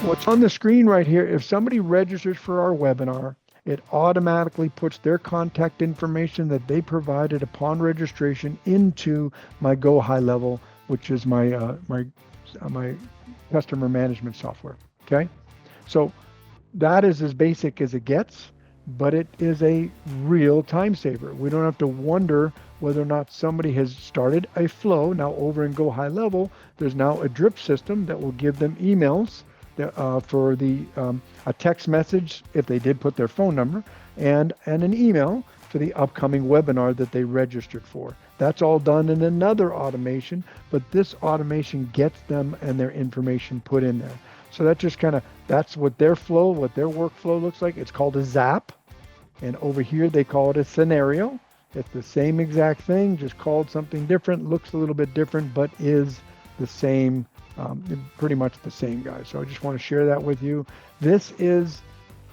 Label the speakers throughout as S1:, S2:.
S1: What's on the screen right here, if somebody registers for our webinar, it automatically puts their contact information that they provided upon registration into my Go High Level, which is my my customer management software. Okay, so that is as basic as it gets, but it is a real time saver. We don't have to wonder whether or not somebody has started a flow. Now over in Go High Level, there's now a drip system that will give them emails for a text message if they did put their phone number, and an email for the upcoming webinar that they registered for. That's all done in another automation, but this automation gets them and their information put in there. So that just that's what their flow, what their workflow looks like. It's called a Zap, and over here they call it a scenario. It's the same exact thing, just called something different, looks a little bit different, but is the same, pretty much the same, guys. So I just want to share that with you. This is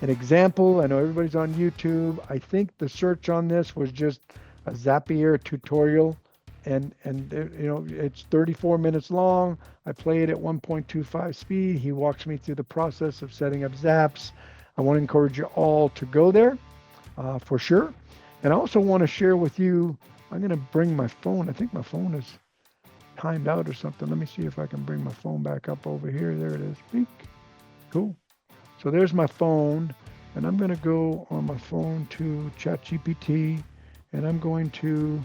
S1: an example. I know everybody's on YouTube. I think the search on this was just a Zapier tutorial, and it's 34 minutes long. I play it at 1.25 speed. He walks me through the process of setting up Zaps. I want to encourage you all to go there for sure. And I also want to share with you, I'm going to bring my phone. I think my phone is timed out or something. Let me see if I can bring my phone back up over here. There it is. Beep. Cool. So there's my phone, and I'm going to go on my phone to ChatGPT, and I'm going to,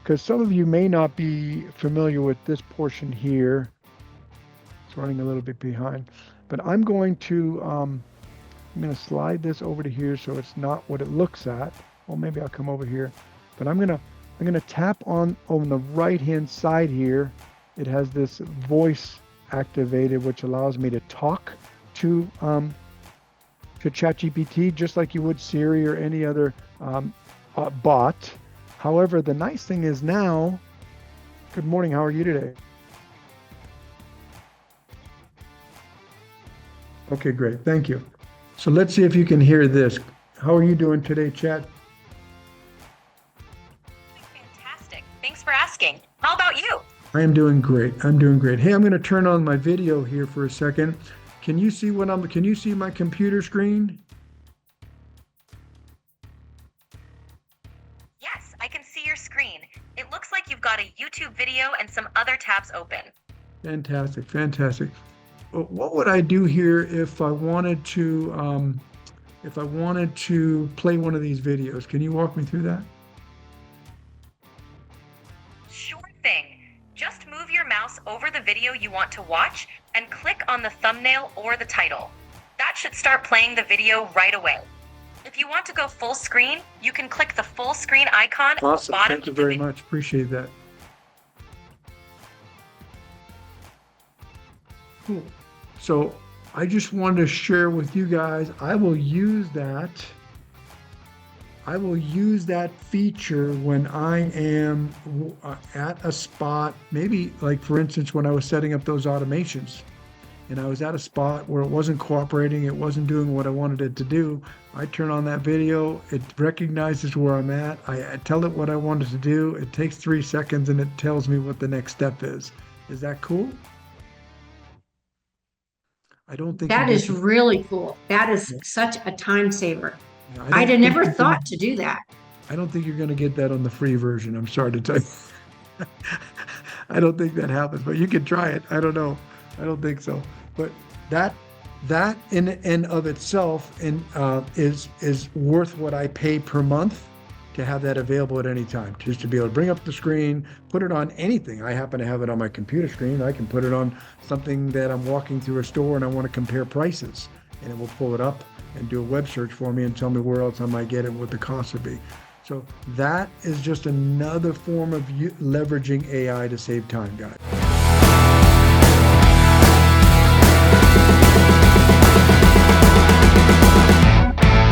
S1: because some of you may not be familiar with this portion here. It's running a little bit behind, but I'm going to slide this over to here so it's not what it looks at. Well, maybe I'll come over here, but I'm gonna tap on the right hand side here. It has this voice activated, which allows me to talk to ChatGPT just like you would Siri or any other bot. However, the nice thing is now, good morning, how are you today? Okay, great, thank you. So let's see if you can hear this. How are you doing today, Chat?
S2: Fantastic, thanks for asking. How about you?
S1: I am doing great, I'm doing great. Hey, I'm gonna turn on my video here for a second. Can you see can you see my computer screen?
S2: Yes, I can see your screen. It looks like you've got a YouTube video and some other tabs open.
S1: Fantastic, fantastic. What would I do here if I wanted to play one of these videos? Can you walk me through that?
S2: Sure thing. Just move your mouse over the video you want to watch and click on the thumbnail or the title. That should start playing the video right away. If you want to go full screen, you can click the full screen icon
S1: awesome.
S2: at the bottom.
S1: Thank you very much. Appreciate that. Cool. So I just wanted to share with you guys, I will use that feature when I am at a spot, maybe like for instance, when I was setting up those automations and I was at a spot where it wasn't cooperating, it wasn't doing what I wanted it to do. I turn on that video, it recognizes where I'm at, I tell it what I wanted to do, it takes 3 seconds and it tells me what the next step is. Is that cool? I don't think
S3: that is really cool. That is such a time saver. Yeah, I'd have never thought to do that.
S1: I don't think you're going to get that on the free version. I'm sorry to tell you. I don't think that happens, but you can try it. I don't know. I don't think so. But that in and of itself is worth what I pay per month to have that available at any time, just to be able to bring up the screen, put it on anything. I happen to have it on my computer screen. I can put it on something that I'm walking through a store and I want to compare prices, and it will pull it up and do a web search for me and tell me where else I might get it and what the cost would be. So that is just another form of leveraging AI to save time, guys.